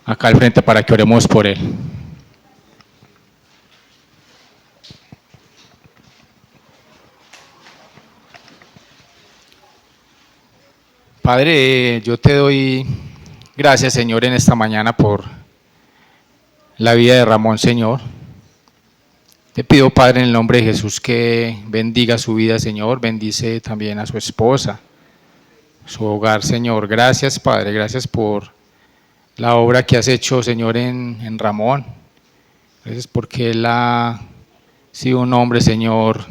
acá al frente para que oremos por él. Padre, yo te doy gracias, Señor, en esta mañana por la vida de Ramón, Señor. Te pido, Padre, en el nombre de Jesús, que bendiga su vida, Señor. Bendice también a su esposa, su hogar, Señor. Gracias, Padre, gracias por la obra que has hecho, Señor, en Ramón. Gracias porque él ha sido un hombre, Señor,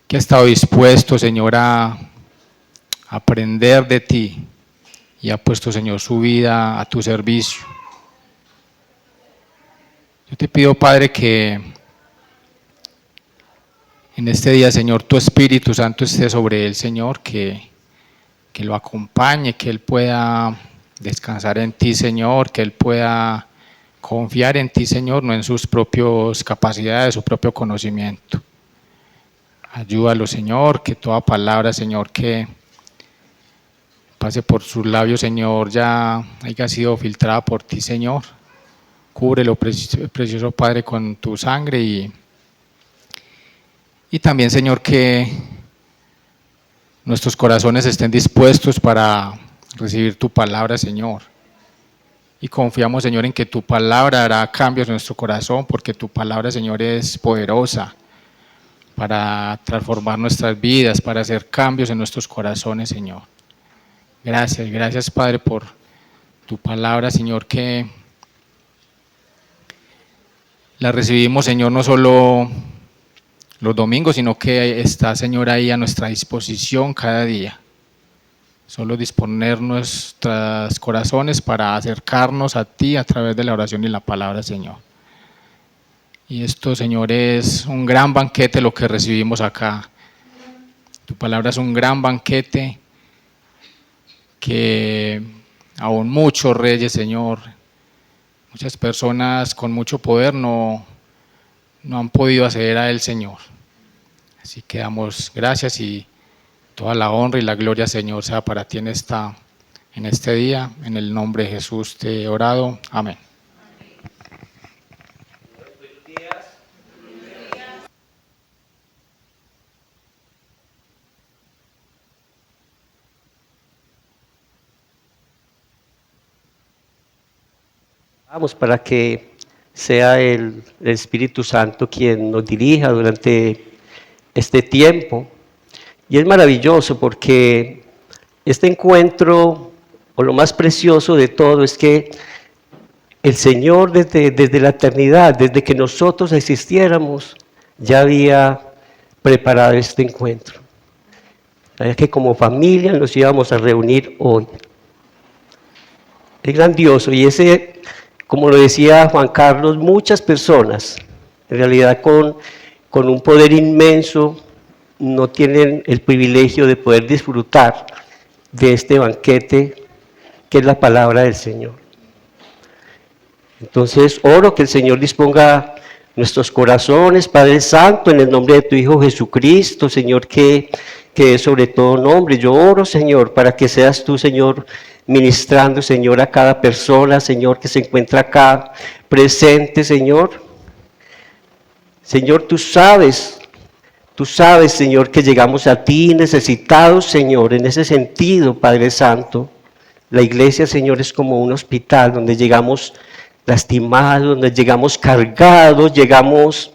que ha estado dispuesto, Señor, a aprender de ti y ha puesto, Señor, su vida a tu servicio. Yo te pido, Padre, que en este día, Señor, tu Espíritu Santo esté sobre él, Señor, que lo acompañe, que él pueda descansar en ti, Señor, que él pueda confiar en ti, Señor, no en sus propias capacidades, su propio conocimiento. Ayúdalo, Señor, que toda palabra, Señor, que pase por sus labios, Señor, ya haya sido filtrada por ti, Señor. Cúbrelo, precioso Padre, con tu sangre y también, Señor, que nuestros corazones estén dispuestos para recibir tu palabra, Señor. Y confiamos, Señor, en que tu palabra hará cambios en nuestro corazón, porque tu palabra, Señor, es poderosa para transformar nuestras vidas, para hacer cambios en nuestros corazones, Señor. Gracias, gracias, Padre, por tu palabra, Señor, que la recibimos, Señor, no solo los domingos, sino que está, Señor, ahí a nuestra disposición cada día. Solo disponer nuestros corazones para acercarnos a ti a través de la oración y la palabra, Señor. Y esto, Señor, es un gran banquete lo que recibimos acá. Tu palabra es un gran banquete que aún muchos reyes, Señor, muchas personas con mucho poder no han podido acceder a él, Señor. Así que damos gracias y toda la honra y la gloria, Señor, sea para ti en este día. En el nombre de Jesús te he orado. Amén. Vamos, para que sea el Espíritu Santo quien nos dirija durante este tiempo. Y es maravilloso porque este encuentro, o lo más precioso de todo, es que el Señor desde la eternidad, desde que nosotros existiéramos, ya había preparado este encuentro. Sabía que como familia nos íbamos a reunir hoy. Es grandioso y ese, como lo decía Juan Carlos, muchas personas, en realidad con un poder inmenso, no tienen el privilegio de poder disfrutar de este banquete que es la palabra del Señor. Entonces, oro que el Señor disponga nuestros corazones, Padre Santo, en el nombre de tu Hijo Jesucristo, Señor, que es sobre todo nombre. Yo oro, Señor, para que seas tú, Señor, ministrando, Señor, a cada persona, Señor, que se encuentra acá presente, Señor. Señor, tú sabes, Señor, que llegamos a ti necesitados, Señor, en ese sentido, Padre Santo. La iglesia, Señor, es como un hospital donde llegamos lastimados, donde llegamos cargados, llegamos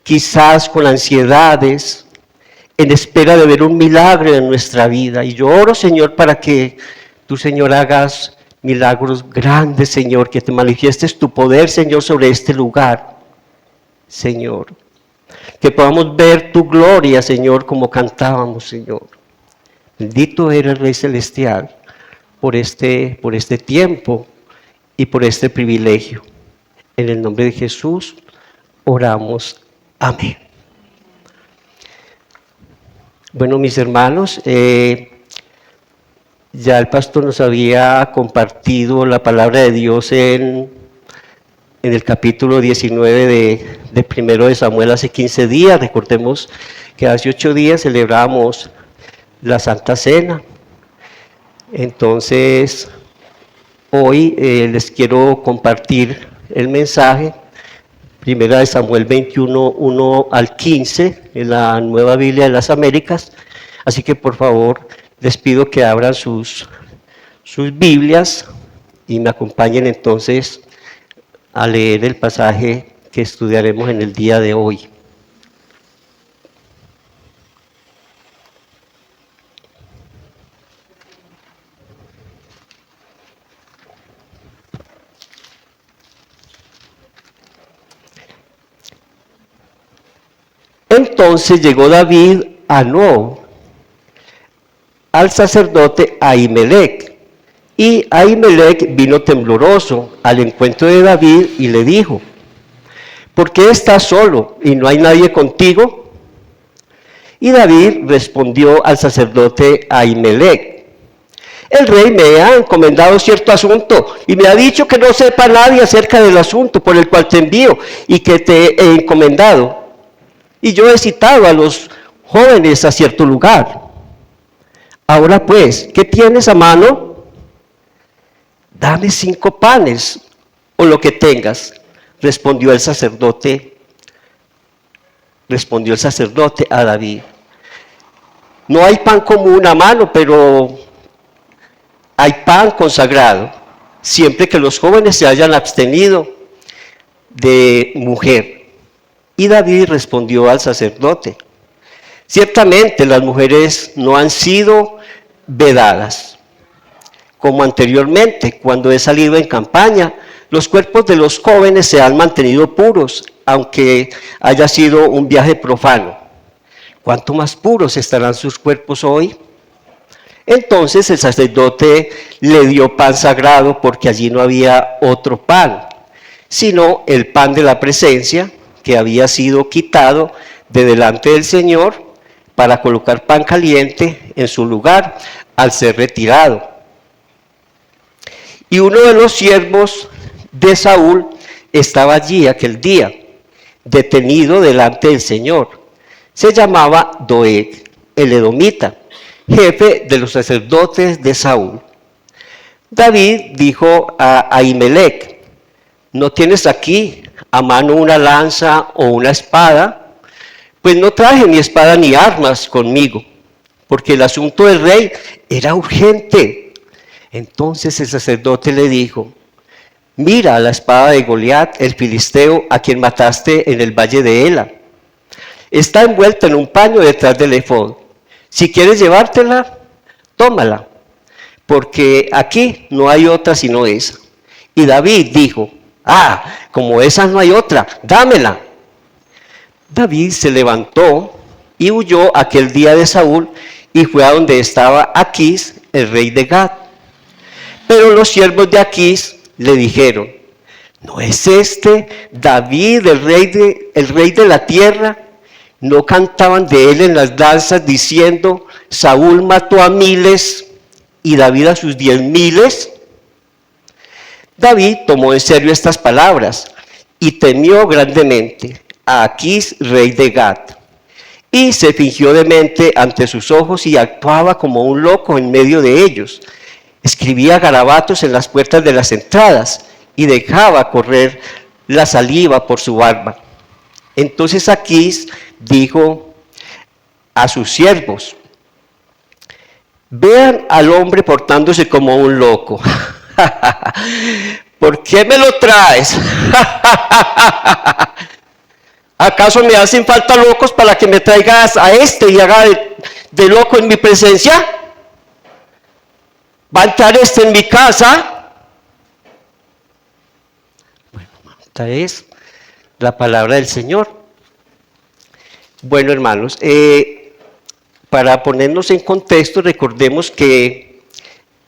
quizás con ansiedades, en espera de ver un milagro en nuestra vida. Y yo oro, Señor, para que tú, Señor, hagas milagros grandes, Señor, que te manifiestes tu poder, Señor, sobre este lugar, Señor. Que podamos ver tu gloria, Señor, como cantábamos, Señor. Bendito eres el Rey Celestial por este tiempo y por este privilegio. En el nombre de Jesús oramos. Amén. Bueno, mis hermanos, ya el pastor nos había compartido la palabra de Dios en el capítulo 19 de primero de Samuel hace 15 días. Recordemos que hace 8 días celebramos la Santa Cena. Entonces, Hoy les quiero compartir el mensaje, primera de Samuel 21, 1 al 15, en la Nueva Biblia de las Américas. Así que por favor les pido que abran sus Biblias y me acompañen entonces a leer el pasaje que estudiaremos en el día de hoy. Entonces llegó David a Nob, al sacerdote Ahimelech, y Ahimelech vino tembloroso al encuentro de David y le dijo: ¿por qué estás solo y no hay nadie contigo? Y David respondió al sacerdote Ahimelech: el rey me ha encomendado cierto asunto y me ha dicho que no sepa nadie acerca del asunto por el cual te envío y que te he encomendado. Y yo he citado a los jóvenes a cierto lugar. Ahora pues, ¿qué tienes a mano? Dame 5 panes o lo que tengas, respondió el sacerdote a David. No hay pan común a mano, pero hay pan consagrado, siempre que los jóvenes se hayan abstenido de mujer. Y David respondió al sacerdote: ciertamente las mujeres no han sido vedadas, como anteriormente, cuando he salido en campaña, los cuerpos de los jóvenes se han mantenido puros, aunque haya sido un viaje profano. ¿Cuánto más puros estarán sus cuerpos hoy? Entonces el sacerdote le dio pan sagrado, porque allí no había otro pan, sino el pan de la presencia, que había sido quitado de delante del Señor para colocar pan caliente en su lugar al ser retirado. Y uno de los siervos de Saúl estaba allí aquel día, detenido delante del Señor. Se llamaba Doeg, el edomita, jefe de los sacerdotes de Saúl. David dijo a Ahimelech: ¿no tienes aquí a mano una lanza o una espada? Pues no traje ni espada ni armas conmigo, porque el asunto del rey era urgente. Entonces el sacerdote le dijo: mira la espada de Goliat, el filisteo, a quien mataste en el valle de Ela. Está envuelta en un paño detrás del efod. Si quieres llevártela, tómala, porque aquí no hay otra sino esa. Y David dijo: como esa no hay otra, dámela. David se levantó y huyó aquel día de Saúl y fue a donde estaba Aquís, el rey de Gat. Pero los siervos de Aquís le dijeron: ¿no es este David el rey de la tierra? ¿No cantaban de él en las danzas diciendo: Saúl mató a miles y David a sus 10,000? David tomó en serio estas palabras y temió grandemente a Aquís, rey de Gat, y se fingió demente ante sus ojos y actuaba como un loco en medio de ellos. Escribía garabatos en las puertas de las entradas y dejaba correr la saliva por su barba. Entonces Aquís dijo a sus siervos: vean al hombre portándose como un loco. ¿Por qué me lo traes? ¿Acaso me hacen falta locos para que me traigas a este y haga de loco en mi presencia? ¿Va a entrar este en mi casa? Bueno, esta es la palabra del Señor. Bueno, hermanos, para ponernos en contexto, recordemos que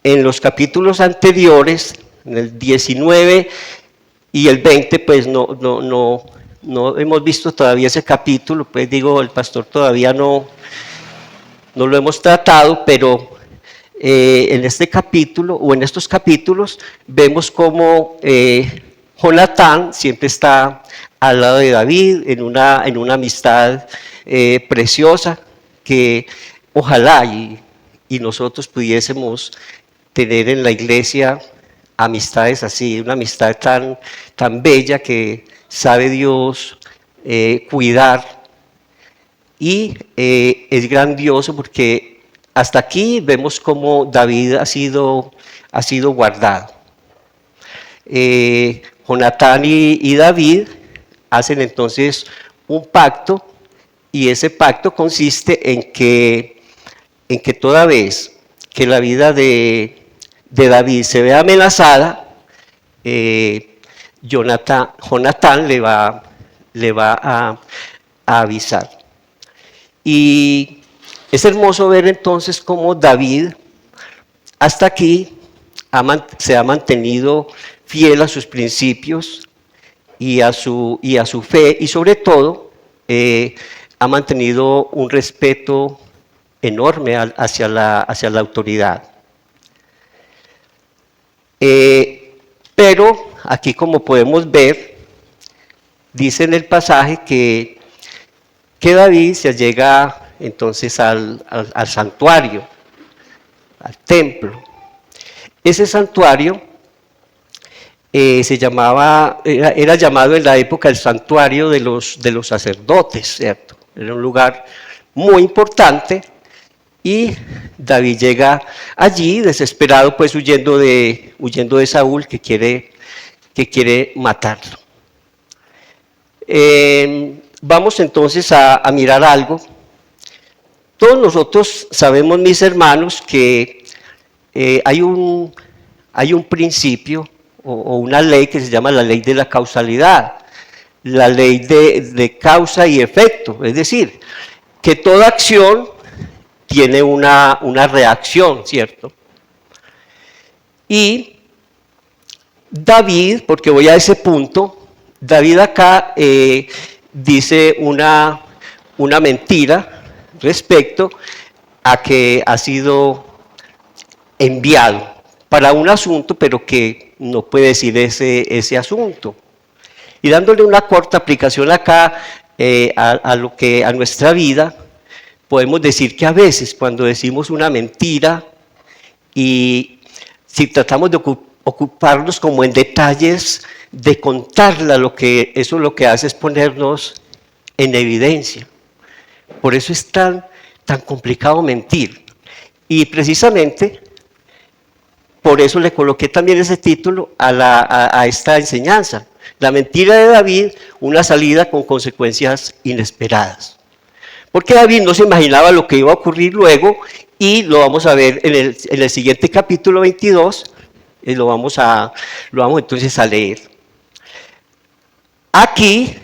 en los capítulos anteriores, en el 19 y el 20, pues no hemos visto todavía ese capítulo, pues digo, el pastor todavía no lo hemos tratado, pero en este capítulo o en estos capítulos vemos cómo Jonatán siempre está al lado de David en una amistad preciosa que ojalá y nosotros pudiésemos tener en la iglesia amistades así, una amistad tan bella que sabe Dios cuidar. Y es grandioso porque hasta aquí vemos cómo David ha sido guardado. Jonatán y David hacen entonces un pacto, y ese pacto consiste en que toda vez que la vida de David se ve amenazada, Jonatán le va a avisar. Y es hermoso ver entonces cómo David hasta aquí se ha mantenido fiel a sus principios y a su fe, y sobre todo ha mantenido un respeto enorme hacia la autoridad. Pero aquí, como podemos ver, dice en el pasaje que David se llega entonces al santuario, al templo. Ese santuario era llamado en la época el santuario de los sacerdotes, ¿cierto? Era un lugar muy importante, y David llega allí desesperado, pues huyendo de Saúl, que quiere matarlo. Vamos entonces a mirar algo. Todos nosotros sabemos, mis hermanos, que hay un principio o una ley que se llama la ley de la causalidad, la ley de causa y efecto, es decir, que toda acción tiene una reacción, ¿cierto? Y David, porque voy a ese punto, David acá dice una mentira respecto a que ha sido enviado para un asunto, pero que no puede decir ese asunto. Y dándole una corta aplicación acá a nuestra vida, podemos decir que a veces cuando decimos una mentira, y si tratamos de ocuparnos como en detalles de contarla, eso lo que hace es ponernos en evidencia. Por eso es tan complicado mentir. Y precisamente por eso le coloqué también ese título a esta enseñanza. La mentira de David, una salida con consecuencias inesperadas. Porque David no se imaginaba lo que iba a ocurrir luego, y lo vamos a ver en el siguiente capítulo 22, y lo vamos entonces a leer. Aquí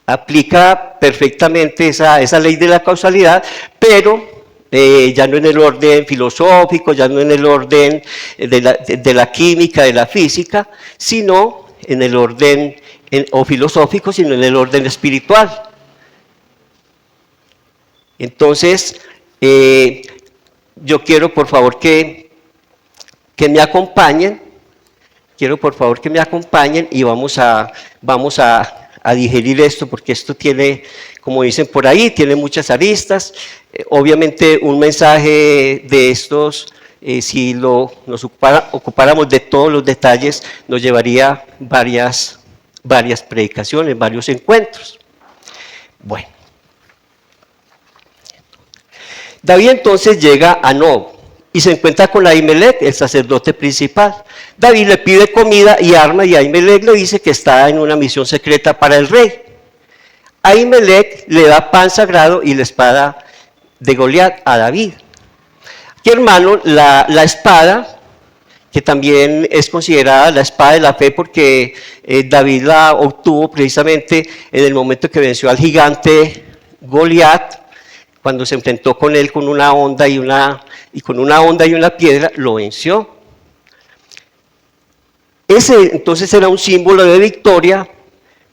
aplica perfectamente esa ley de la causalidad, pero ya no en el orden filosófico, ya no en el orden de la química, de la física, sino en el orden o filosófico, sino en el orden espiritual. Entonces, yo quiero por favor que me acompañen, y vamos a digerir esto, porque esto tiene, como dicen por ahí, tiene muchas aristas. Obviamente un mensaje de estos, si nos ocupáramos de todos los detalles, nos llevaría varias predicaciones, varios encuentros. Bueno. David entonces llega a Nob y se encuentra con Ahimelech, el sacerdote principal. David le pide comida y armas, y Ahimelech le dice que está en una misión secreta para el rey. Ahimelech le da pan sagrado y la espada de Goliat a David. Aquí, hermano, la espada, que también es considerada la espada de la fe, porque David la obtuvo precisamente en el momento que venció al gigante Goliat, cuando se enfrentó con él con una honda y una piedra, lo venció. Ese entonces era un símbolo de victoria,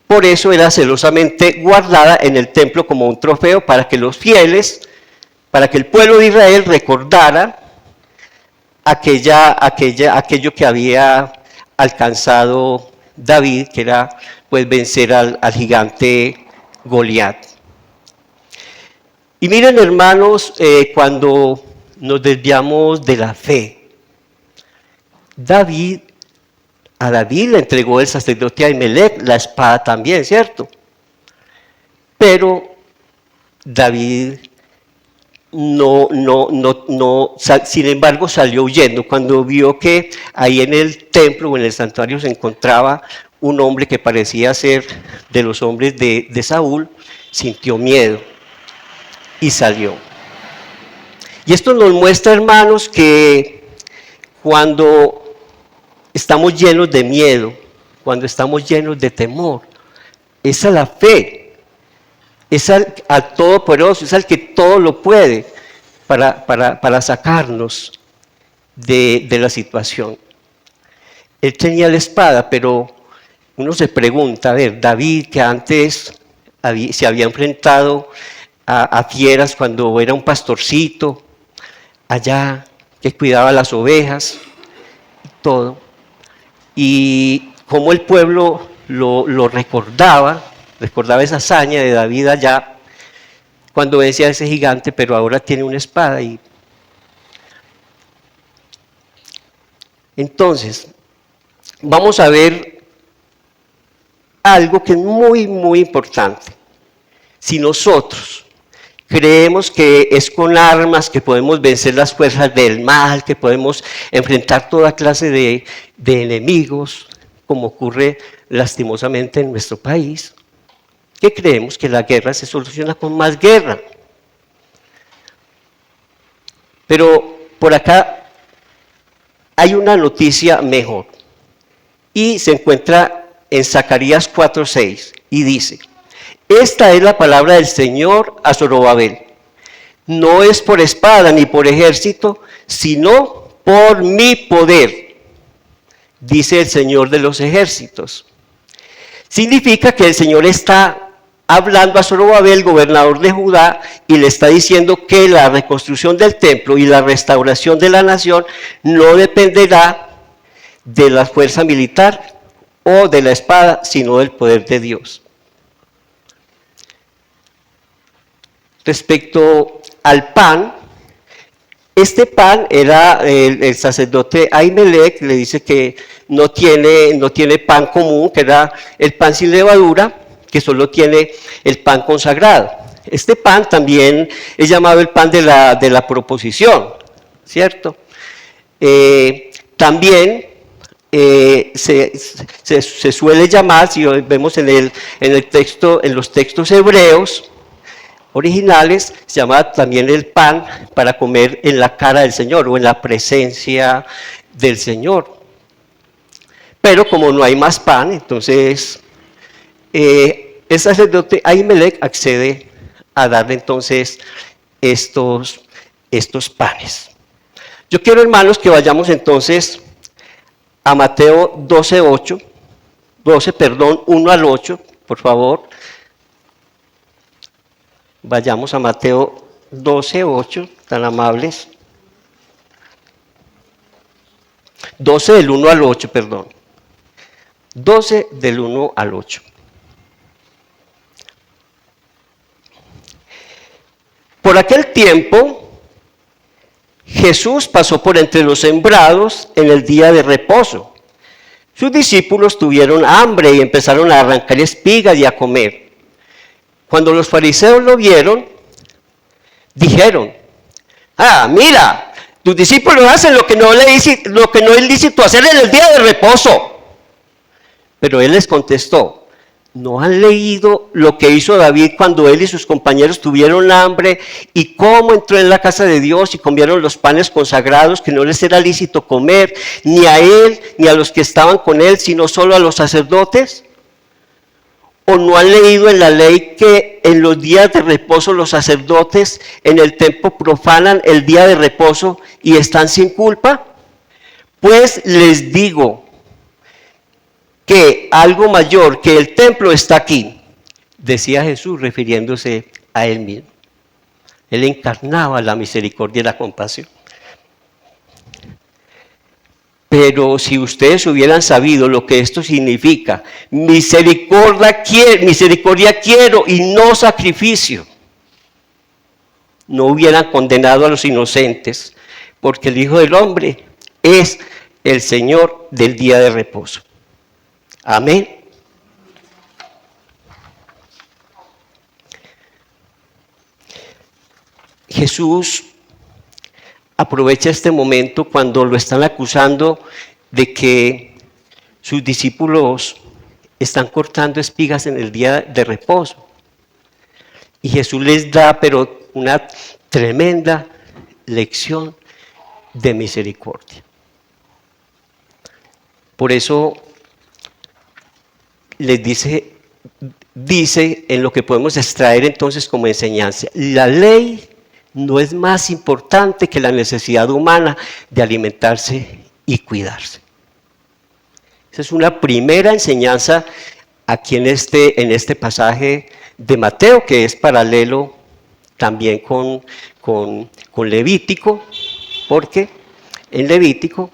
por eso era celosamente guardada en el templo como un trofeo para que los fieles, para que el pueblo de Israel recordara aquello que había alcanzado David, que era pues vencer al gigante Goliat. Y miren, hermanos, cuando nos desviamos de la fe, David A David le entregó el sacerdote Ahimelech la espada también, ¿cierto? Pero David sin embargo salió huyendo cuando vio que ahí en el templo o en el santuario se encontraba un hombre que parecía ser de los hombres de Saúl, sintió miedo y salió. Y esto nos muestra, hermanos, que cuando estamos llenos de miedo, cuando estamos llenos de temor, es a la fe, es al Todopoderoso, es al que todo lo puede para sacarnos de la situación. Él tenía la espada, pero uno se pregunta, a ver, David, que antes se había enfrentado a fieras cuando era un pastorcito, allá, que cuidaba las ovejas, todo, y cómo el pueblo lo recordaba esa hazaña de David allá, cuando vencía a ese gigante, pero ahora tiene una espada. Y entonces, vamos a ver algo que es muy, muy importante. Si nosotros creemos que es con armas que podemos vencer las fuerzas del mal, que podemos enfrentar toda clase de enemigos, como ocurre lastimosamente en nuestro país, que creemos que la guerra se soluciona con más guerra. Pero por acá hay una noticia mejor y se encuentra en Zacarías 4:6 y dice: esta es la palabra del Señor a Zorobabel. No es por espada ni por ejército, sino por mi poder, dice el Señor de los ejércitos. Significa que el Señor está hablando a Zorobabel, gobernador de Judá, y le está diciendo que la reconstrucción del templo y la restauración de la nación no dependerá de la fuerza militar o de la espada, sino del poder de Dios. Respecto al pan, este pan era el sacerdote Ahimelech, le dice que no tiene pan común, que era el pan sin levadura, que solo tiene el pan consagrado. Este pan también es llamado el pan de la proposición, ¿cierto? También se suele llamar, si vemos en los textos hebreos originales, se llama también el pan para comer en la cara del Señor o en la presencia del Señor. Pero como no hay más pan, entonces el sacerdote Ahimelech accede a darle entonces estos panes. Yo quiero, hermanos, que vayamos entonces a Mateo 1 al 8, por favor. Vayamos a Mateo 12:8, tan amables. 12 del 1 al 8, perdón. 12 del 1 al 8. Por aquel tiempo, Jesús pasó por entre los sembrados en el día de reposo. Sus discípulos tuvieron hambre y empezaron a arrancar espigas y a comer. Cuando los fariseos lo vieron, dijeron: mira, tus discípulos hacen lo que no es lícito hacer en el día de reposo. Pero él les contestó: ¿no han leído lo que hizo David cuando él y sus compañeros tuvieron hambre y cómo entró en la casa de Dios y comieron los panes consagrados que no les era lícito comer, ni a él ni a los que estaban con él, sino solo a los sacerdotes? ¿O no han leído en la ley que en los días de reposo los sacerdotes en el templo profanan el día de reposo y están sin culpa? Pues les digo que algo mayor que el templo está aquí, decía Jesús refiriéndose a él mismo. Él encarnaba la misericordia y la compasión. Pero si ustedes hubieran sabido lo que esto significa, misericordia quiero y no sacrificio, no hubieran condenado a los inocentes, porque el Hijo del Hombre es el Señor del día de reposo. Amén. Jesús aprovecha este momento cuando lo están acusando de que sus discípulos están cortando espigas en el día de reposo. Y Jesús les da, pero una tremenda lección de misericordia. Por eso les dice en lo que podemos extraer entonces como enseñanza: la ley no es más importante que la necesidad humana de alimentarse y cuidarse. Esa es una primera enseñanza aquí en este pasaje de Mateo, que es paralelo también con Levítico, porque en Levítico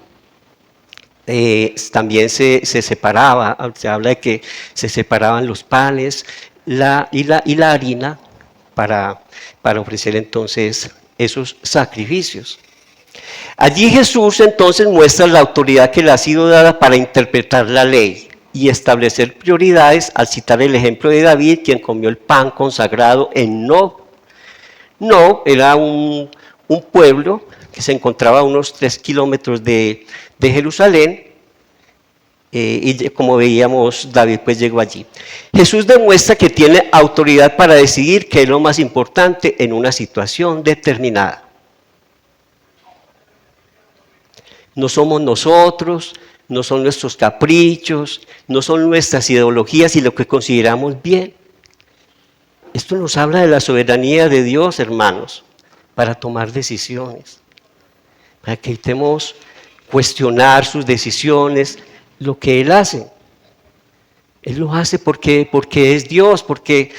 también se separaba, se habla de que se separaban los panes y la harina para ofrecer entonces esos sacrificios. Allí Jesús entonces muestra la autoridad que le ha sido dada para interpretar la ley y establecer prioridades al citar el ejemplo de David, quien comió el pan consagrado en Nob. Nob era un pueblo que se encontraba a unos 3 kilómetros de Jerusalén, y como veíamos, David pues llegó allí. Jesús demuestra que tiene autoridad para decidir qué es lo más importante en una situación determinada. No somos nosotros, no son nuestros caprichos, no son nuestras ideologías y lo que consideramos bien. Esto nos habla de la soberanía de Dios, hermanos, para tomar decisiones, para que evitemos cuestionar sus decisiones, lo que Él hace. Él lo hace porque es Dios, porque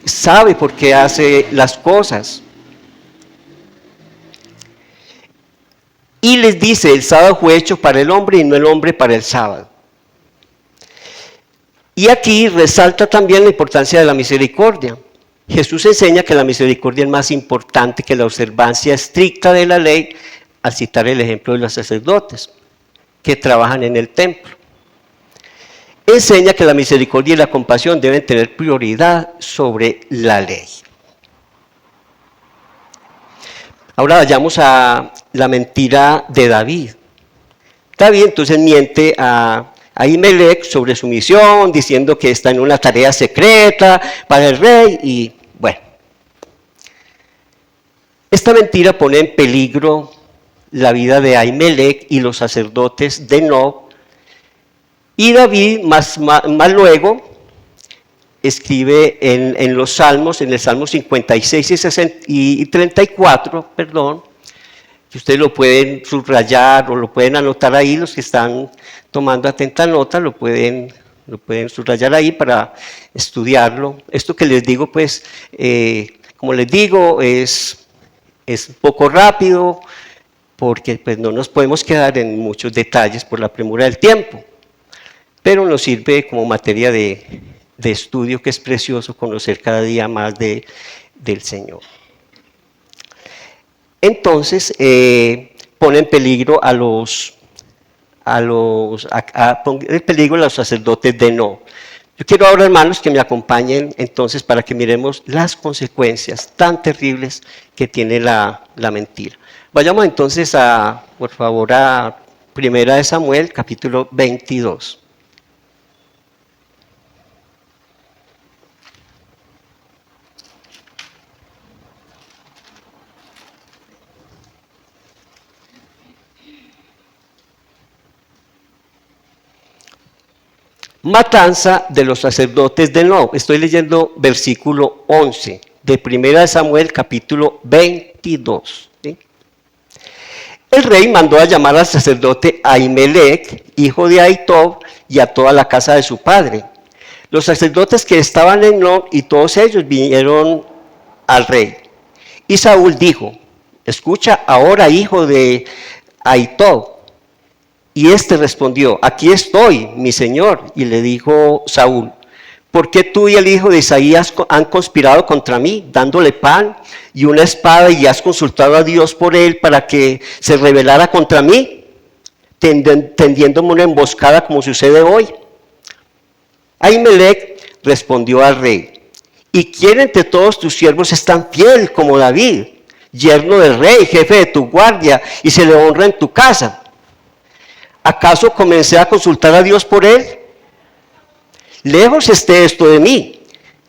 sabe por qué hace las cosas. Y les dice: el sábado fue hecho para el hombre y no el hombre para el sábado. Y aquí resalta también la importancia de la misericordia. Jesús enseña que la misericordia es más importante que la observancia estricta de la ley, al citar el ejemplo de los sacerdotes que trabajan en el templo. Enseña que la misericordia y la compasión deben tener prioridad sobre la ley. Ahora vayamos a la mentira de David. David entonces miente a Ahimelech sobre su misión, diciendo que está en una tarea secreta para el rey, y bueno. Esta mentira pone en peligro la vida de Ahimelech y los sacerdotes de Nob, y David más luego escribe en los Salmos, en el Salmo 56 y 34, que ustedes lo pueden subrayar o lo pueden anotar ahí, los que están tomando atenta nota lo pueden subrayar ahí para estudiarlo. Esto que les digo, pues, como les digo, es un poco rápido, porque pues, no nos podemos quedar en muchos detalles por la premura del tiempo, pero nos sirve como materia de estudio, que es precioso conocer cada día más del Señor. Entonces, pone en peligro a los sacerdotes de Nob. Yo quiero ahora, hermanos, que me acompañen entonces para que miremos las consecuencias tan terribles que tiene la mentira. Vayamos entonces por favor, a 1 Samuel, capítulo 22. Matanza de los sacerdotes de Nob. Estoy leyendo versículo 11 de 1 Samuel capítulo 22. ¿Sí? El rey mandó a llamar al sacerdote Ahimelech, hijo de Ahitob, y a toda la casa de su padre. Los sacerdotes que estaban en Nob y todos ellos vinieron al rey. Y Saúl dijo: escucha ahora, hijo de Ahitob. Y éste respondió: aquí estoy, mi señor. Y le dijo Saúl: ¿por qué tú y el hijo de Isaías han conspirado contra mí, dándole pan y una espada, y has consultado a Dios por él para que se rebelara contra mí, tendiéndome una emboscada como sucede hoy? Ahimelech respondió al rey: ¿y quién entre todos tus siervos es tan fiel como David, yerno del rey, jefe de tu guardia, y se le honra en tu casa? ¿Acaso comencé a consultar a Dios por él? Lejos esté esto de mí.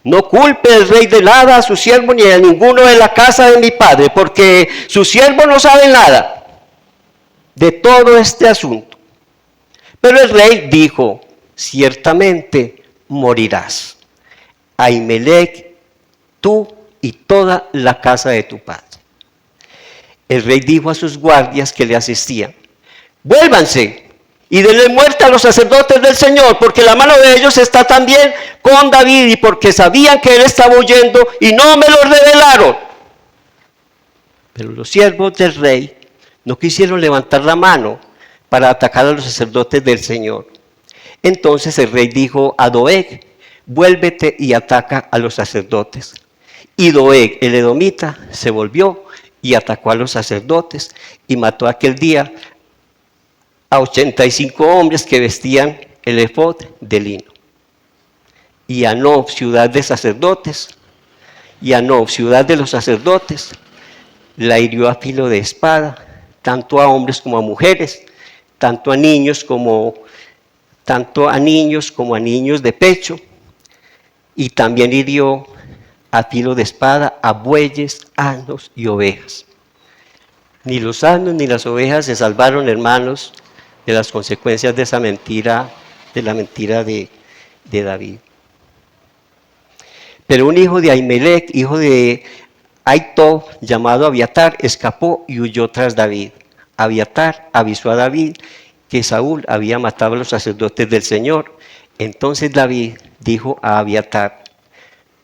No culpe el rey de nada a su siervo ni a ninguno de la casa de mi padre, porque su siervo no sabe nada de todo este asunto. Pero el rey dijo: ciertamente morirás, Ahimelech, tú y toda la casa de tu padre. El rey dijo a sus guardias que le asistían: vuélvanse y denle muerte a los sacerdotes del Señor, porque la mano de ellos está también con David, y porque sabían que él estaba huyendo y no me lo revelaron. Pero los siervos del rey no quisieron levantar la mano para atacar a los sacerdotes del Señor. Entonces el rey dijo a Doeg: vuélvete y ataca a los sacerdotes. Y Doeg, el edomita, se volvió y atacó a los sacerdotes y mató aquel día a 85 hombres que vestían el efod de lino. Y a Nob, ciudad de sacerdotes, y a Nob, ciudad de los sacerdotes, la hirió a filo de espada, tanto a hombres como a mujeres, tanto a niños como a niños de pecho, y también hirió a filo de espada a bueyes, asnos y ovejas. Ni los asnos ni las ovejas se salvaron, hermanos, de las consecuencias de esa mentira, de la mentira de David. Pero un hijo de Ahimelech, hijo de Ahitob, llamado Abiatar, escapó y huyó tras David. Abiatar avisó a David que Saúl había matado a los sacerdotes del Señor. Entonces David dijo a Abiatar: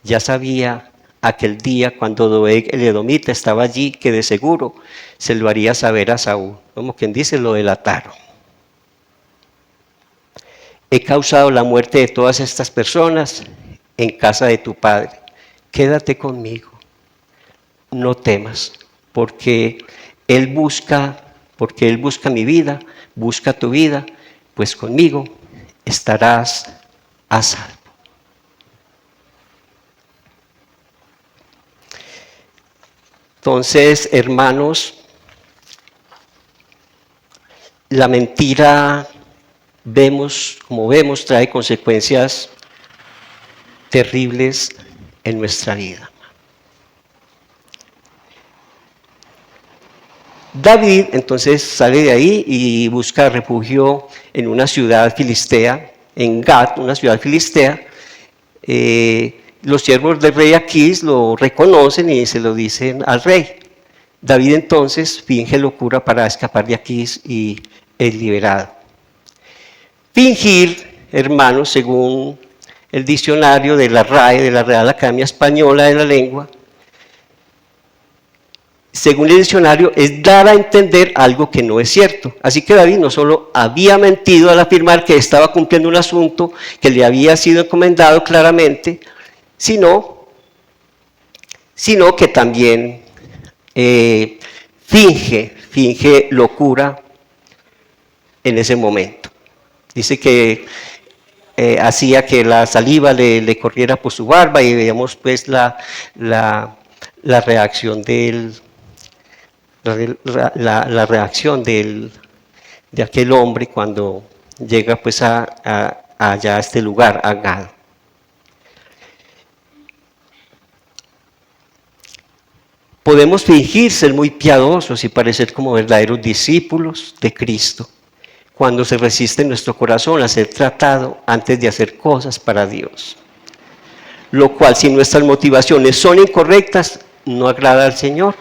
ya sabía aquel día cuando Doeg el edomita estaba allí que de seguro se lo haría saber a Saúl. Como quien dice, lo delataron. He causado la muerte de todas estas personas en casa de tu padre. Quédate conmigo, no temas, porque él busca mi vida, busca tu vida, pues conmigo estarás a salvo. Entonces, hermanos, la mentira, como vemos, trae consecuencias terribles en nuestra vida. David entonces sale de ahí y busca refugio en una ciudad filistea, en Gat, una ciudad filistea. Los siervos del rey Aquís lo reconocen y se lo dicen al rey. David entonces finge locura para escapar de Aquís y es liberado. Fingir, hermanos, según el diccionario de la RAE, de la Real Academia Española de la Lengua, según el diccionario, es dar a entender algo que no es cierto. Así que David no solo había mentido al afirmar que estaba cumpliendo un asunto que le había sido encomendado claramente, sino que también finge locura en ese momento. Dice que hacía que la saliva le corriera por su barba, y veíamos pues la reacción de aquel hombre cuando llega pues allá a este lugar, a Gad. Podemos fingir ser muy piadosos y parecer como verdaderos discípulos de Cristo cuando se resiste en nuestro corazón a ser tratado antes de hacer cosas para Dios. Lo cual, si nuestras motivaciones son incorrectas, no agrada al Señor.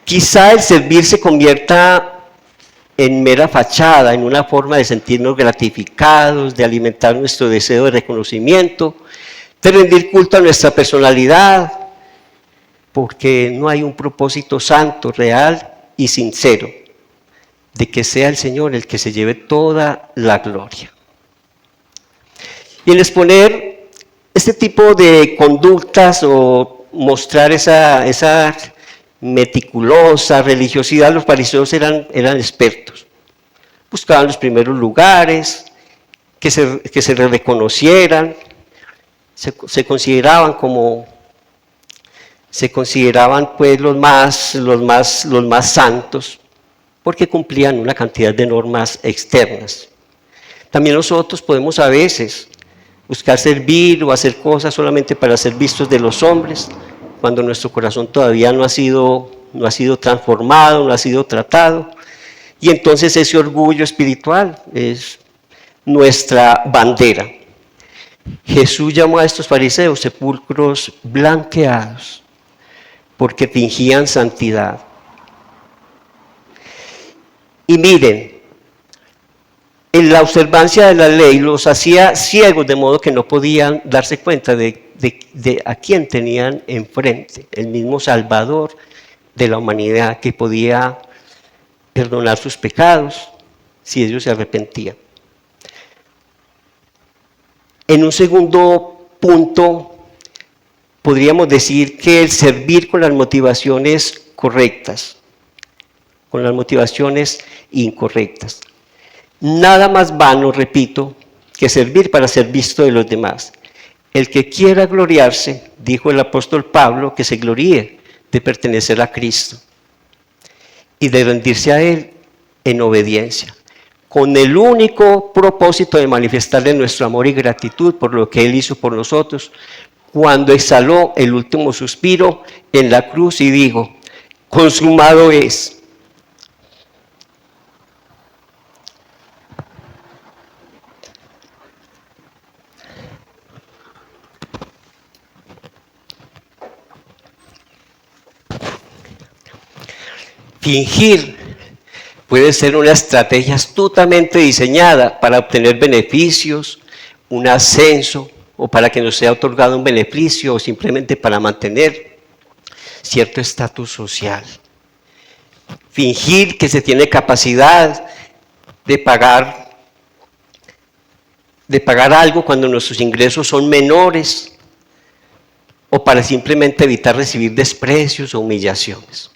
Quizá el servir se convierta en mera fachada, en una forma de sentirnos gratificados, de alimentar nuestro deseo de reconocimiento, de rendir culto a nuestra personalidad, porque no hay un propósito santo, real y sincero de que sea el Señor el que se lleve toda la gloria. Y el exponer este tipo de conductas o mostrar esa meticulosa religiosidad, los fariseos eran expertos. Buscaban los primeros lugares, que se reconocieran, se consideraban pues los más santos, porque cumplían una cantidad de normas externas. También nosotros podemos a veces buscar servir o hacer cosas solamente para ser vistos de los hombres, cuando nuestro corazón todavía no ha sido transformado, no ha sido tratado. Y entonces ese orgullo espiritual es nuestra bandera. Jesús llamó a estos fariseos sepulcros blanqueados, porque fingían santidad. Y miren, en la observancia de la ley los hacía ciegos, de modo que no podían darse cuenta de a quién tenían enfrente, el mismo Salvador de la humanidad, que podía perdonar sus pecados si ellos se arrepentían. En un segundo punto, podríamos decir que el servir con las motivaciones correctas, con las motivaciones incorrectas. Nada más vano, repito, que servir para ser visto de los demás. El que quiera gloriarse, dijo el apóstol Pablo, que se gloríe de pertenecer a Cristo y de rendirse a Él en obediencia, con el único propósito de manifestarle nuestro amor y gratitud por lo que Él hizo por nosotros, cuando exhaló el último suspiro en la cruz y dijo: consumado es. Fingir puede ser una estrategia astutamente diseñada para obtener beneficios, un ascenso, o para que nos sea otorgado un beneficio, o simplemente para mantener cierto estatus social. Fingir que se tiene capacidad de pagar algo cuando nuestros ingresos son menores, o para simplemente evitar recibir desprecios o humillaciones.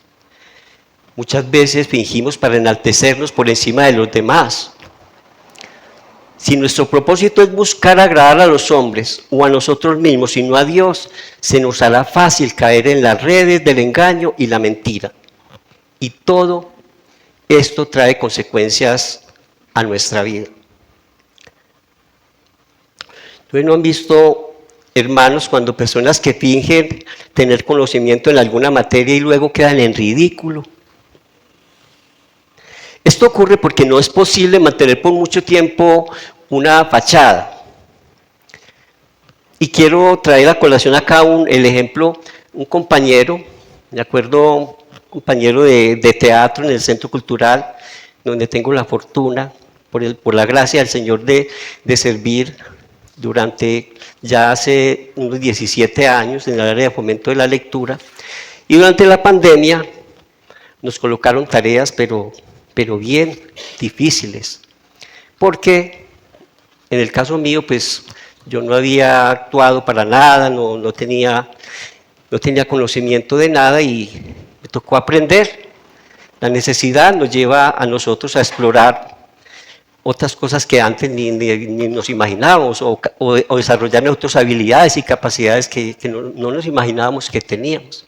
Muchas veces fingimos para enaltecernos por encima de los demás. Si nuestro propósito es buscar agradar a los hombres o a nosotros mismos y no a Dios, se nos hará fácil caer en las redes del engaño y la mentira. Y todo esto trae consecuencias a nuestra vida. ¿Ustedes no han visto, hermanos, cuando personas que fingen tener conocimiento en alguna materia y luego quedan en ridículo? Esto ocurre porque no es posible mantener por mucho tiempo una fachada. Y quiero traer a colación acá el ejemplo, un compañero, me acuerdo, un compañero de teatro en el Centro Cultural, donde tengo la fortuna, por la gracia del Señor, de servir durante ya hace unos 17 años en el área de fomento de la lectura. Y durante la pandemia nos colocaron tareas, pero bien difíciles, porque en el caso mío, pues yo no había actuado para nada, no tenía conocimiento de nada y me tocó aprender. La necesidad nos lleva a nosotros a explorar otras cosas que antes ni nos imaginábamos, o desarrollar nuestras habilidades y capacidades que no nos imaginábamos que teníamos.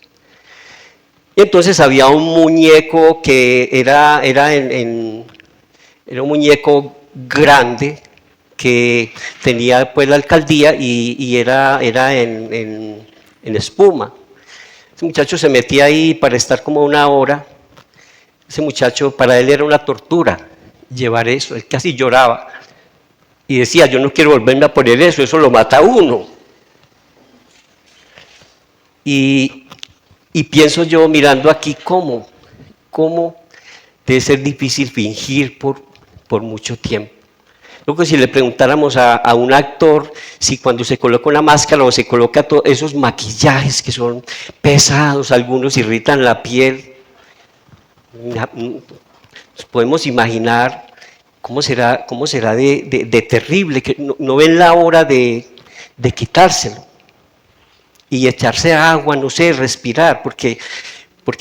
Y entonces había un muñeco que era un muñeco grande que tenía pues la alcaldía y era en espuma. Ese muchacho se metía ahí para estar como una hora. Ese muchacho, para él era una tortura llevar eso, él casi lloraba y decía: yo no quiero volverme a poner eso lo mata a uno. Y pienso yo, mirando aquí, cómo debe ser difícil fingir por mucho tiempo. Luego, si le preguntáramos a un actor si cuando se coloca una máscara o se coloca todos esos maquillajes que son pesados, algunos irritan la piel, podemos imaginar cómo será de terrible, que no ven la hora de quitárselo y echarse agua, no sé, respirar, porque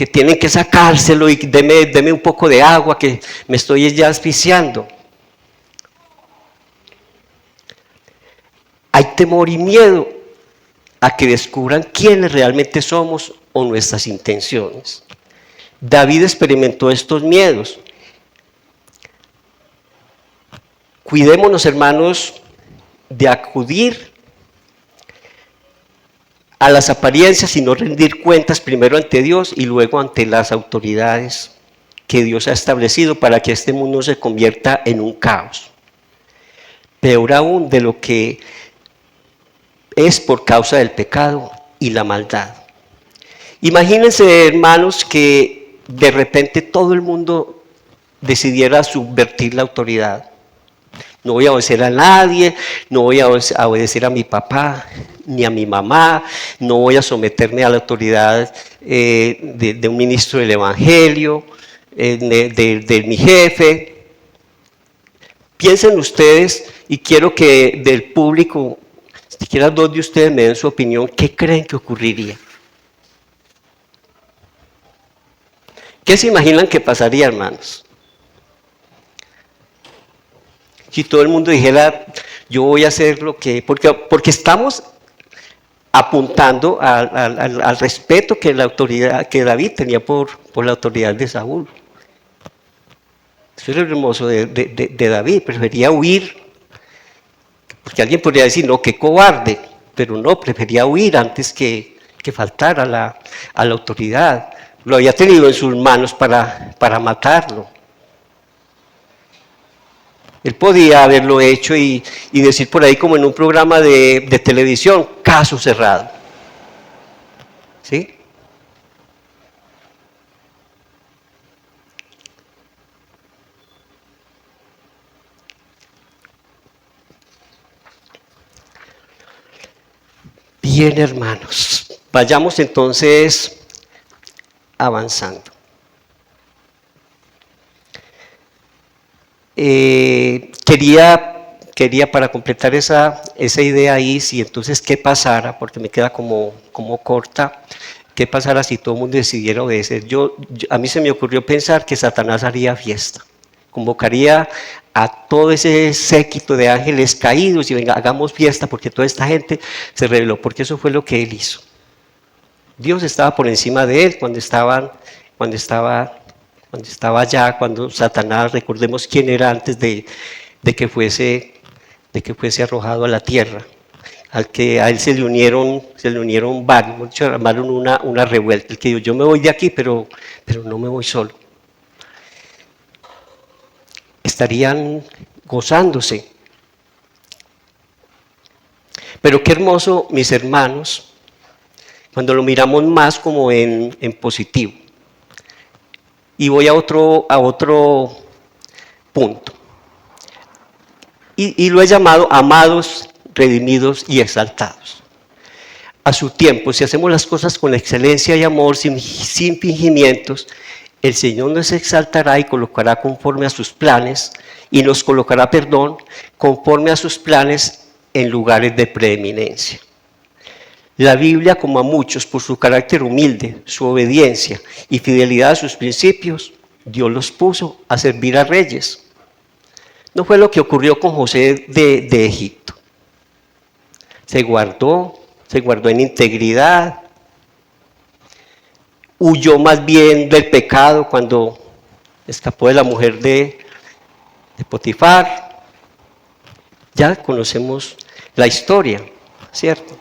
tienen que sacárselo y deme un poco de agua que me estoy ya asfixiando. Hay temor y miedo a que descubran quiénes realmente somos o nuestras intenciones. David experimentó estos miedos. Cuidémonos, hermanos, de acudir a las apariencias y no rendir cuentas primero ante Dios y luego ante las autoridades que Dios ha establecido para que este mundo se convierta en un caos. Peor aún de lo que es por causa del pecado y la maldad. Imagínense, hermanos, que de repente todo el mundo decidiera subvertir la autoridad. No voy a obedecer a nadie, no voy a obedecer a mi papá, ni a mi mamá, no voy a someterme a la autoridad de un ministro del Evangelio, de mi jefe. Piensen ustedes, y quiero que del público, siquiera dos de ustedes me den su opinión, ¿qué creen que ocurriría? ¿Qué se imaginan que pasaría, hermanos? Si todo el mundo dijera, yo voy a hacer lo que... Porque estamos apuntando al respeto que la autoridad, que David tenía por la autoridad de Saúl. Eso era lo hermoso de David, prefería huir, porque alguien podría decir, no, qué cobarde, pero no, prefería huir antes que faltar a la autoridad. Lo había tenido en sus manos para matarlo. Él podía haberlo hecho y decir por ahí como en un programa de televisión, caso cerrado. ¿Sí? Bien, hermanos, vayamos entonces avanzando. Quería para completar esa idea ahí, si entonces qué pasara, porque me queda como corta, qué pasara si todo el mundo decidiera obedecer. A mí se me ocurrió pensar que Satanás haría fiesta, convocaría a todo ese séquito de ángeles caídos y venga, hagamos fiesta porque toda esta gente se rebeló, porque eso fue lo que él hizo. Dios estaba por encima de él cuando estaba allá, cuando Satanás, recordemos quién era antes de que fuese arrojado a la tierra. A él se le unieron varios, armaron una revuelta. El que dijo, yo me voy de aquí, pero no me voy solo. Estarían gozándose. Pero qué hermoso, mis hermanos, cuando lo miramos más como en positivo. Y voy a otro punto. Y lo he llamado amados, redimidos y exaltados. A su tiempo, si hacemos las cosas con excelencia y amor, sin fingimientos, el Señor nos exaltará y colocará conforme a sus planes, y nos colocará, conforme a sus planes en lugares de preeminencia. La Biblia, como a muchos, por su carácter humilde, su obediencia y fidelidad a sus principios, Dios los puso a servir a reyes. No fue lo que ocurrió con José de Egipto. Se guardó en integridad, huyó más bien del pecado cuando escapó de la mujer de Potifar. Ya conocemos la historia, ¿cierto?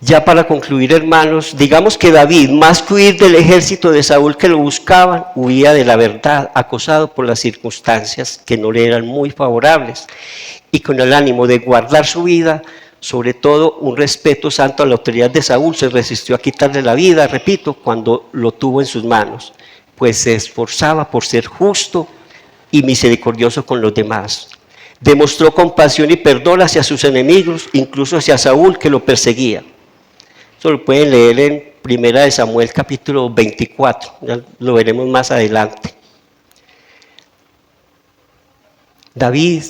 Ya para concluir, hermanos, digamos que David, más que huir del ejército de Saúl que lo buscaban, huía de la verdad, acosado por las circunstancias que no le eran muy favorables, y con el ánimo de guardar su vida, sobre todo un respeto santo a la autoridad de Saúl, se resistió a quitarle la vida, repito, cuando lo tuvo en sus manos, pues se esforzaba por ser justo y misericordioso con los demás. Demostró compasión y perdón hacia sus enemigos, incluso hacia Saúl, que lo perseguía. Esto lo pueden leer en 1 Samuel capítulo 24, ya lo veremos más adelante. David,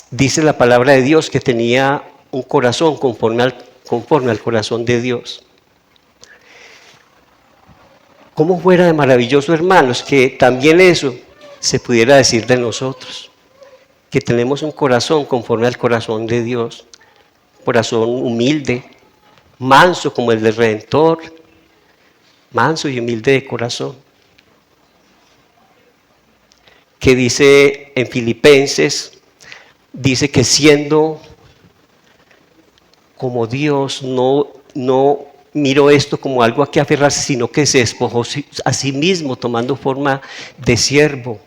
dice la palabra de Dios, que tenía un corazón conforme al corazón de Dios. ¿Cómo fuera de maravilloso, hermanos, que también eso se pudiera decir de nosotros? que tenemos un corazón conforme al corazón de Dios, corazón humilde, manso como el del Redentor, manso y humilde de corazón, que dice en Filipenses, dice que siendo como Dios no miró esto como algo a que aferrarse, sino que se despojó a sí mismo tomando forma de siervo.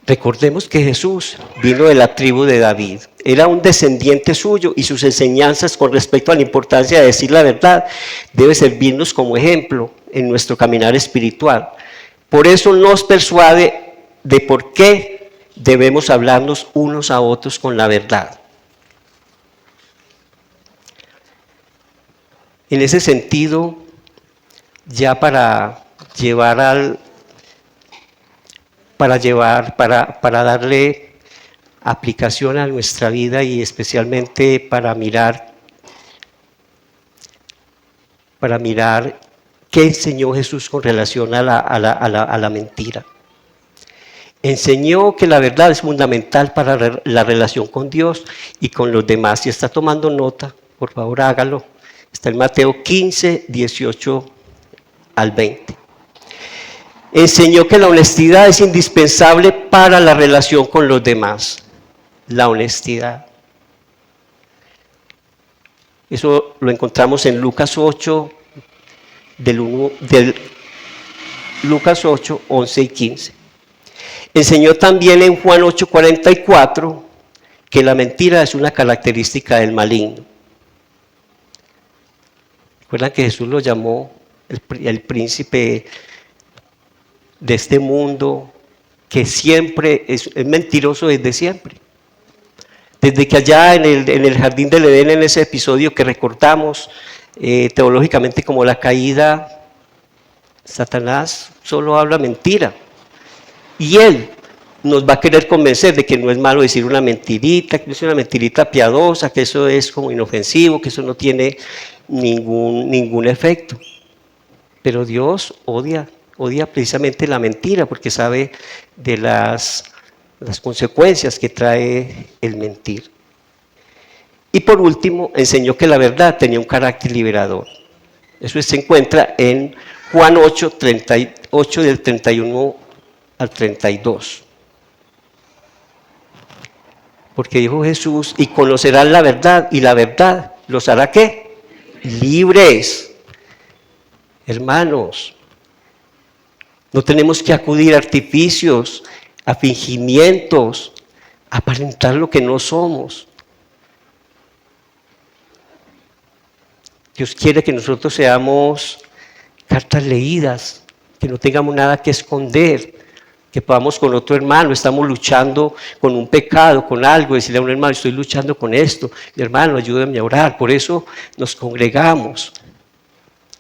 Recordemos que Jesús vino de la tribu de David, era un descendiente suyo y sus enseñanzas con respecto a la importancia de decir la verdad debe servirnos como ejemplo en nuestro caminar espiritual. Por eso nos persuade de por qué debemos hablarnos unos a otros con la verdad. En ese sentido, ya para darle aplicación a nuestra vida y especialmente para mirar qué enseñó Jesús con relación a la mentira. Enseñó que la verdad es fundamental para la relación con Dios y con los demás. Si está tomando nota, por favor hágalo. Está en Mateo 15, 18 al 20. Enseñó que la honestidad es indispensable para la relación con los demás. La honestidad. Eso lo encontramos en Lucas 8, Lucas 8, 11 y 15. Enseñó también en Juan 8, 44 que la mentira es una característica del maligno. ¿Recuerdan que Jesús lo llamó el príncipe de este mundo, que siempre es mentiroso desde siempre? Desde que allá en el jardín del Edén, en ese episodio que recordamos teológicamente como la caída, Satanás solo habla mentira. Y él nos va a querer convencer de que no es malo decir una mentirita, que es una mentirita piadosa, que eso es como inofensivo, que eso no tiene ningún efecto. Pero Dios odia precisamente la mentira porque sabe de las consecuencias que trae el mentir. Y por último, enseñó que la verdad tenía un carácter liberador. Eso se encuentra en Juan 8, 38 del 31 al 32. Porque dijo Jesús, y conocerán la verdad, y la verdad los hará ¿qué? Libres. Hermanos, no tenemos que acudir a artificios, a fingimientos, a aparentar lo que no somos. Dios quiere que nosotros seamos cartas leídas, que no tengamos nada que esconder, que podamos con otro hermano, estamos luchando con un pecado, con algo, decirle a un hermano, estoy luchando con esto, mi hermano, ayúdame a orar. Por eso nos congregamos,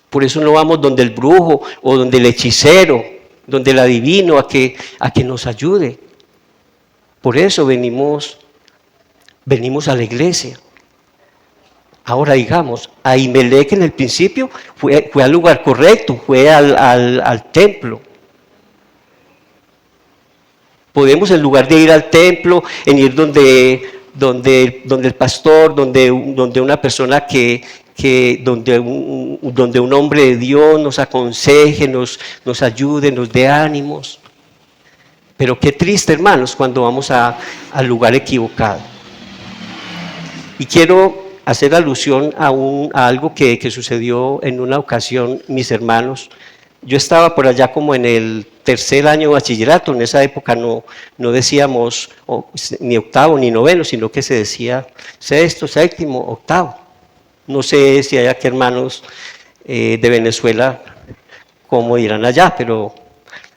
por eso no vamos donde el brujo o donde el hechicero, donde el adivino a que nos ayude. Por eso venimos a la iglesia. Ahora digamos, Ahimelech en el principio fue al lugar correcto, fue al templo. Podemos, en lugar de ir al templo, en ir donde el pastor, donde una persona donde un hombre de Dios nos aconseje, nos ayude, nos dé ánimos. Pero qué triste, hermanos, cuando vamos al lugar equivocado. Y quiero hacer alusión a algo que sucedió en una ocasión, mis hermanos. Yo estaba por allá como en el tercer año de bachillerato. En esa época no decíamos ni octavo ni noveno, sino que se decía sexto, séptimo, octavo. No sé si hay aquí hermanos de Venezuela cómo dirán allá, pero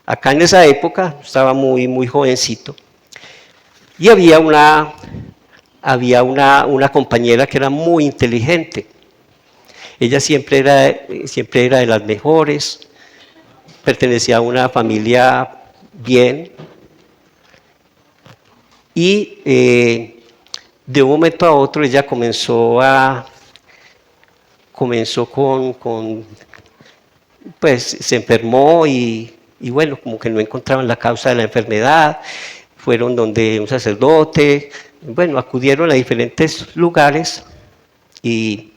acá en esa época estaba muy, muy jovencito. Y había una compañera que era muy inteligente. Ella siempre era de las mejores, pertenecía a una familia bien. Y de un momento a otro ella comenzó pues se enfermó y bueno, como que no encontraban la causa de la enfermedad, fueron donde un sacerdote, bueno, acudieron a diferentes lugares y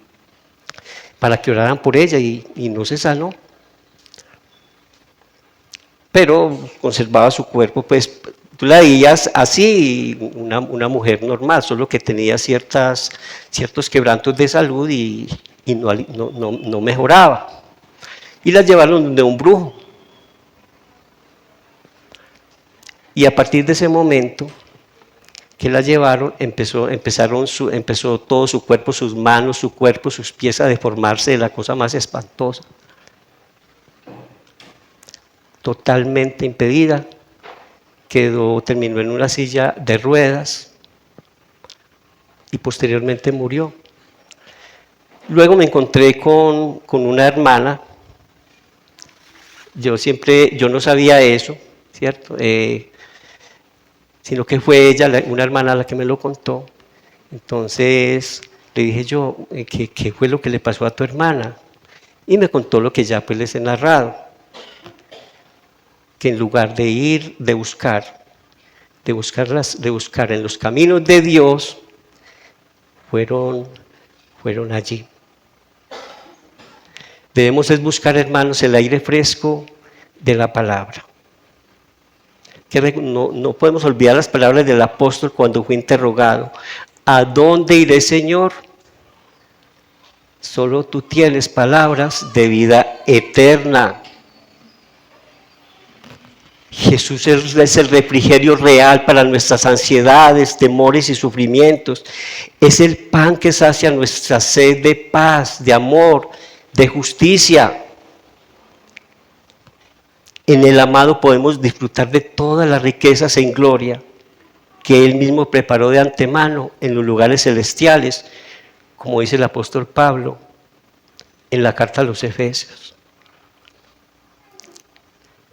para que oraran por ella y no se sanó. Pero conservaba su cuerpo, pues tú la veías así, una mujer normal, solo que tenía ciertos quebrantos de salud y no mejoraba. Y la llevaron de un brujo. Y a partir de ese momento que la llevaron, empezó todo su cuerpo, sus manos, su cuerpo, sus pies a deformarse de la cosa más espantosa. Totalmente impedida, terminó en una silla de ruedas y posteriormente murió. Luego me encontré con una hermana. Yo no sabía eso, ¿cierto? Sino que fue ella, una hermana, la que me lo contó. Entonces le dije yo, ¿qué fue lo que le pasó a tu hermana? Y me contó lo que ya pues les he narrado, que en lugar de buscar en los caminos de Dios, fueron allí. Debemos es buscar, hermanos, el aire fresco de la palabra. No podemos olvidar las palabras del apóstol cuando fue interrogado. ¿A dónde iré, Señor? Solo tú tienes palabras de vida eterna. Jesús es el refrigerio real para nuestras ansiedades, temores y sufrimientos. Es el pan que sacia nuestra sed de paz, de amor, de justicia. En el amado podemos disfrutar de todas las riquezas en gloria que Él mismo preparó de antemano en los lugares celestiales, como dice el apóstol Pablo en la carta a los Efesios.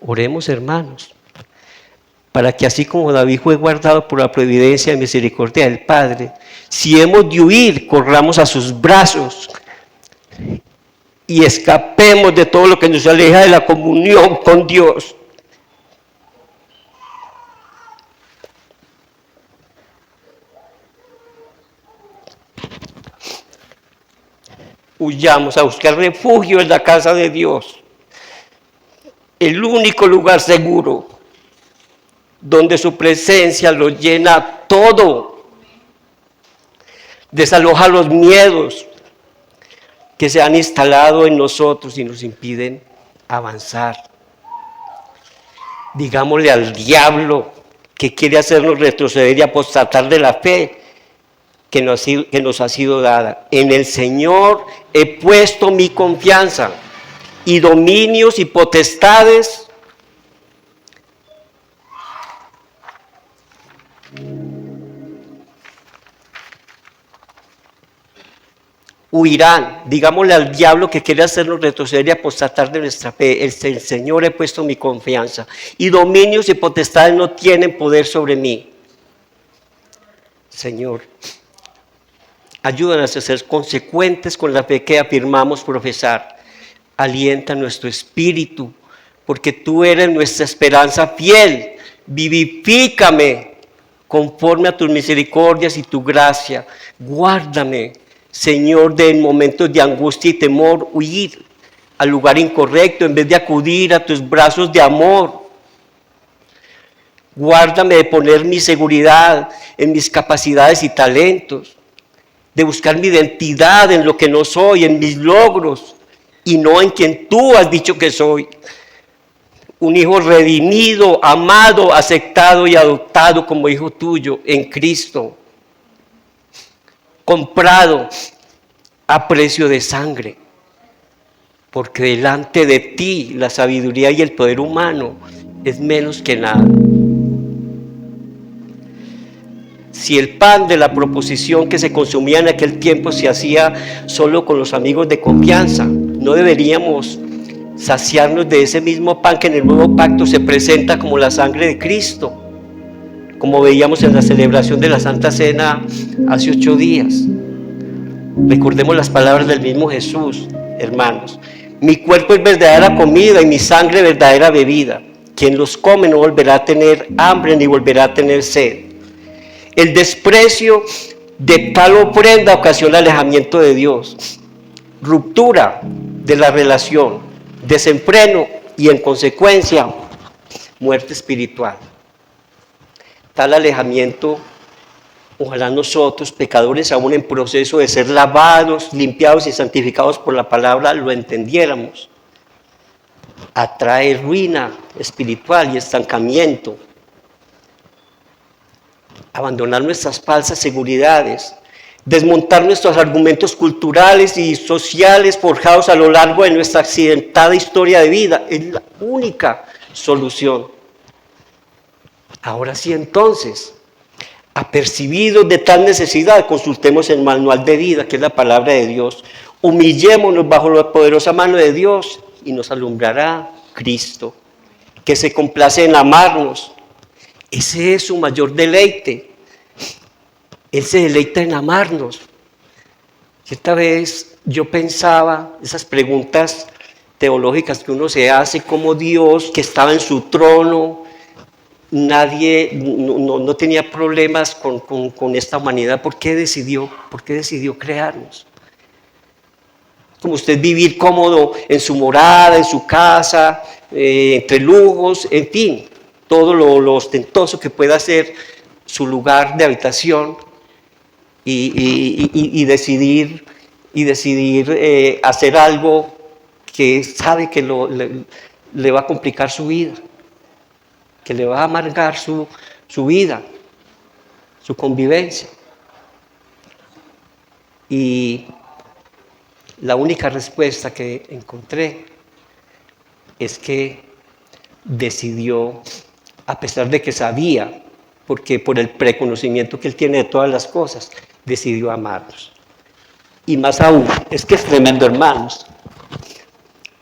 Oremos, hermanos, para que así como David fue guardado por la providencia y misericordia del Padre, si hemos de huir, corramos a sus brazos y escapemos de todo lo que nos aleja de la comunión con Dios. Huyamos a buscar refugio en la casa de Dios, el único lugar seguro donde su presencia lo llena todo, desaloja los miedos que se han instalado en nosotros y nos impiden avanzar. Digámosle al diablo que quiere hacernos retroceder y apostatar de la fe que nos ha sido dada. En el Señor he puesto mi confianza, y dominios y potestades huirán. Digámosle al diablo que quiere hacernos retroceder y apostatar de nuestra fe. El Señor he puesto mi confianza, y dominios y potestades no tienen poder sobre mí. Señor, ayúdanos a ser consecuentes con la fe que afirmamos profesar. Alienta nuestro espíritu, porque tú eres nuestra esperanza fiel. Vivifícame conforme a tus misericordias y tu gracia. Guárdame, Señor, de en momentos de angustia y temor huir al lugar incorrecto en vez de acudir a tus brazos de amor. Guárdame de poner mi seguridad en mis capacidades y talentos, de buscar mi identidad en lo que no soy, en mis logros, y no en quien tú has dicho que soy. Un hijo redimido, amado, aceptado y adoptado como hijo tuyo en Cristo, comprado a precio de sangre, porque delante de ti la sabiduría y el poder humano es menos que nada. Si el pan de la proposición que se consumía en aquel tiempo se hacía solo con los amigos de confianza, no deberíamos saciarnos de ese mismo pan que en el nuevo pacto se presenta como la sangre de Cristo, como veíamos en la celebración de la Santa Cena hace 8 días. Recordemos las palabras del mismo Jesús, hermanos. Mi cuerpo es verdadera comida y mi sangre verdadera bebida. Quien los come no volverá a tener hambre ni volverá a tener sed. El desprecio de tal ofrenda ocasiona alejamiento de Dios, ruptura de la relación, desenfreno y en consecuencia muerte espiritual. Tal alejamiento, ojalá nosotros, pecadores aún en proceso de ser lavados, limpiados y santificados por la palabra, lo entendiéramos. Atrae ruina espiritual y estancamiento. Abandonar nuestras falsas seguridades, desmontar nuestros argumentos culturales y sociales forjados a lo largo de nuestra accidentada historia de vida, es la única solución. Ahora sí, entonces, apercibidos de tal necesidad, consultemos el manual de vida, que es la palabra de Dios. Humillémonos bajo la poderosa mano de Dios y nos alumbrará Cristo, que se complace en amarnos. Ese es su mayor deleite. Él se deleita en amarnos. Cierta vez yo pensaba esas preguntas teológicas que uno se hace, como Dios, que estaba en su trono, nadie, no tenía problemas con esta humanidad. ¿Por qué decidió crearnos? Como usted vivir cómodo en su morada, en su casa, entre lujos, en fin, todo lo ostentoso que pueda ser su lugar de habitación y decidir hacer algo que sabe que le va a complicar su vida, que le va a amargar su vida, su convivencia. Y la única respuesta que encontré es que decidió, a pesar de que sabía, porque por el preconocimiento que él tiene de todas las cosas, decidió amarnos. Y más aún, es que es tremendo, hermanos,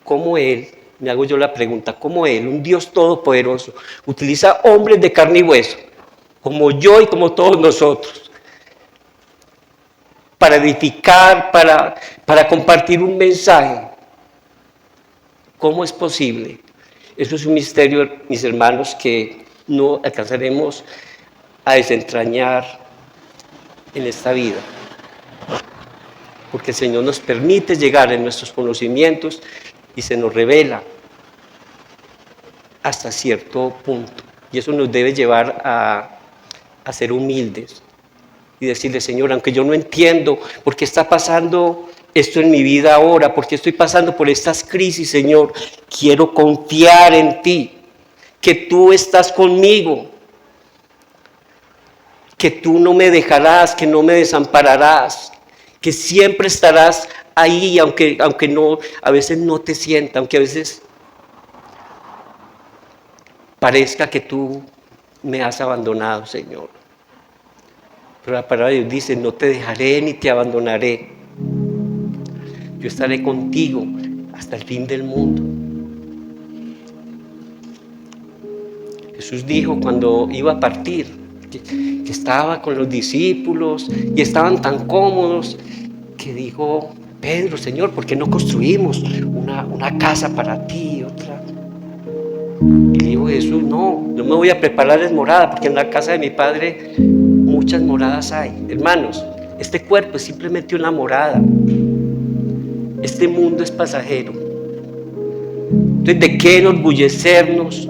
cómo él, me hago yo la pregunta, cómo él, un Dios todopoderoso, utiliza hombres de carne y hueso, como yo y como todos nosotros, para edificar, para compartir un mensaje. ¿Cómo es posible? Eso es un misterio, mis hermanos, que no alcanzaremos a desentrañar en esta vida. Porque el Señor nos permite llegar en nuestros conocimientos y se nos revela hasta cierto punto. Y eso nos debe llevar a ser humildes y decirle, Señor, aunque yo no entiendo por qué está pasando esto en mi vida ahora, por qué estoy pasando por estas crisis, Señor, quiero confiar en ti, que tú estás conmigo, que tú no me dejarás, que no me desampararás, que siempre estarás ahí, aunque no, a veces no te sienta, aunque a veces parezca que tú me has abandonado, Señor. Pero la palabra de Dios dice, no te dejaré ni te abandonaré. Yo estaré contigo hasta el fin del mundo. Jesús dijo cuando iba a partir, que estaba con los discípulos y estaban tan cómodos, que dijo, Pedro, Señor, ¿por qué no construimos una casa para ti? Otra. Y dijo Jesús, no me voy a preparar morada, porque en la casa de mi Padre muchas moradas hay. Hermanos, este cuerpo es simplemente una morada. Este mundo es pasajero. Entonces, ¿de qué enorgullecernos?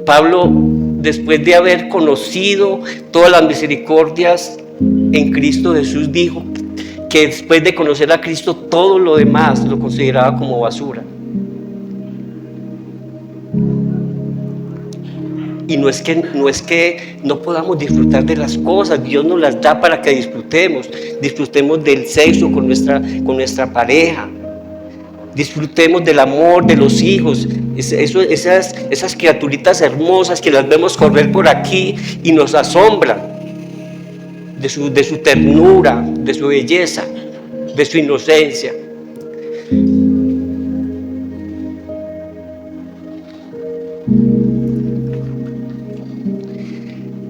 Pablo, después de haber conocido todas las misericordias en Cristo Jesús, dijo que después de conocer a Cristo, todo lo demás lo consideraba como basura. Y no es que no podamos disfrutar de las cosas, Dios nos las da para que disfrutemos del sexo con nuestra pareja, disfrutemos del amor de los hijos, esas criaturitas hermosas que las vemos correr por aquí y nos asombran, de su ternura, de su belleza, de su inocencia.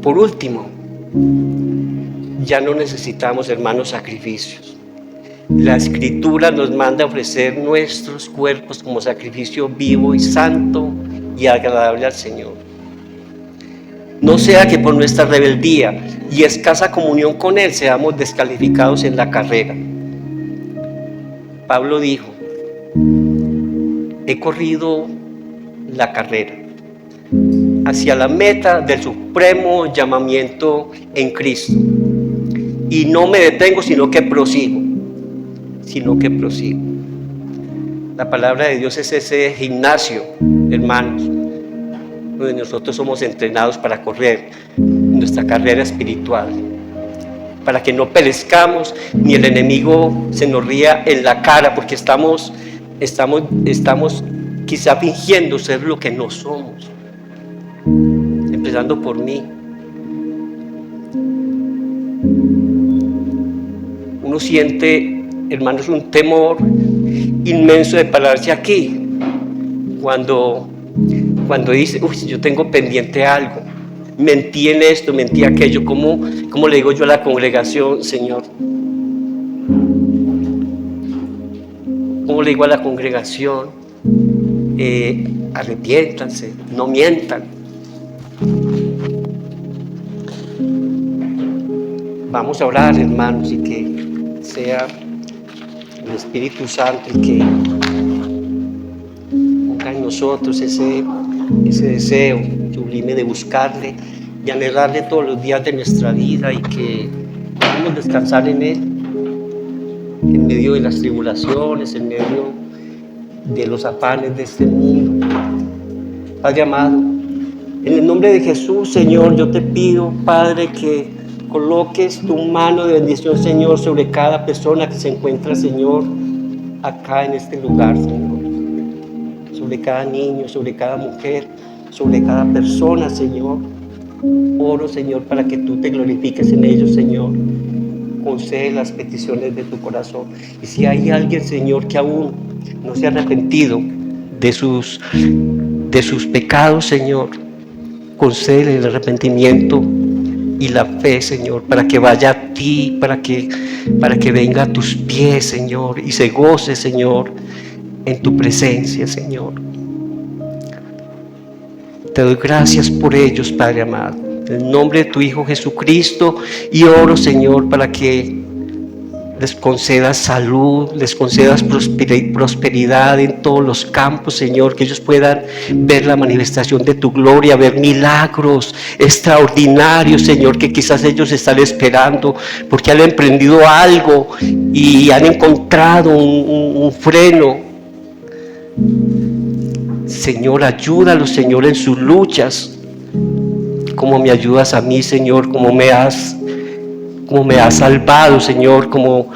Por último, ya no necesitamos, hermanos, sacrificios. La Escritura nos manda a ofrecer nuestros cuerpos como sacrificio vivo y santo y agradable al Señor. No sea que por nuestra rebeldía y escasa comunión con Él seamos descalificados en la carrera. Pablo dijo: he corrido la carrera hacia la meta del supremo llamamiento en Cristo, y no me detengo, sino que prosigo. La palabra de Dios es ese gimnasio, hermanos, donde nosotros somos entrenados para correr nuestra carrera espiritual, para que no perezcamos ni el enemigo se nos ría en la cara, porque estamos quizá fingiendo ser lo que no somos, empezando por mí. Uno siente, hermanos, un temor inmenso de pararse aquí cuando dice: uy, yo tengo pendiente algo, mentí en esto, mentí aquello. ¿Cómo le digo yo a la congregación, Señor? ¿Cómo le digo a la congregación? Arrepiéntanse, no mientan. Vamos a orar, hermanos, y que sea el Espíritu Santo el que ponga en nosotros ese deseo sublime de buscarle y anhelarle todos los días de nuestra vida, y que podamos descansar en Él en medio de las tribulaciones, en medio de los afanes de este mundo. Padre amado, en el nombre de Jesús, Señor, yo te pido, Padre, que coloques tu mano de bendición, Señor, sobre cada persona que se encuentra, Señor, acá en este lugar, Señor. Sobre cada niño, sobre cada mujer, sobre cada persona, Señor. Oro, Señor, para que tú te glorifiques en ellos, Señor. Concede las peticiones de tu corazón. Y si hay alguien, Señor, que aún no se ha arrepentido de sus pecados, Señor, concede el arrepentimiento y la fe, Señor, para que vaya a ti, para que venga a tus pies, Señor, y se goce, Señor, en tu presencia, Señor. Te doy gracias por ellos, Padre amado, en el nombre de tu Hijo Jesucristo, y oro, Señor, para que les concedas salud, les concedas prosperidad en todos los campos, Señor, que ellos puedan ver la manifestación de tu gloria, ver milagros extraordinarios, Señor, que quizás ellos están esperando porque han emprendido algo y han encontrado un freno. Señor, ayúdalos, Señor, en sus luchas, como me ayudas a mí, Señor, como me has salvado, Señor, como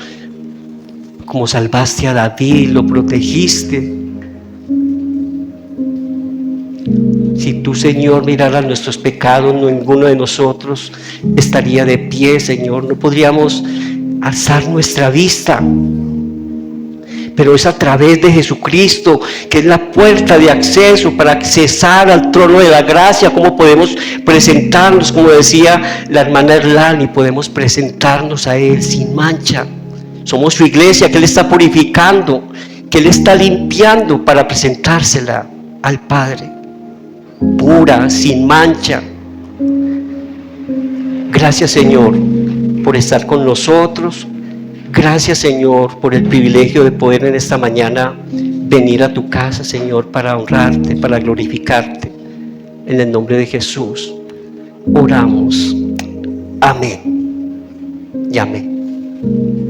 salvaste a David, lo protegiste. Si tú, Señor, miraras nuestros pecados, ninguno de nosotros estaría de pie, Señor. No podríamos alzar nuestra vista. Pero es a través de Jesucristo, que es la puerta de acceso para accesar al trono de la gracia, como podemos presentarnos, como decía la hermana Erlani, podemos presentarnos a Él sin mancha. Somos su iglesia, que Él está purificando, que Él está limpiando para presentársela al Padre, pura, sin mancha. Gracias, Señor, por estar con nosotros. Gracias, Señor, por el privilegio de poder en esta mañana venir a tu casa, Señor, para honrarte, para glorificarte. En el nombre de Jesús oramos. Amén y amén.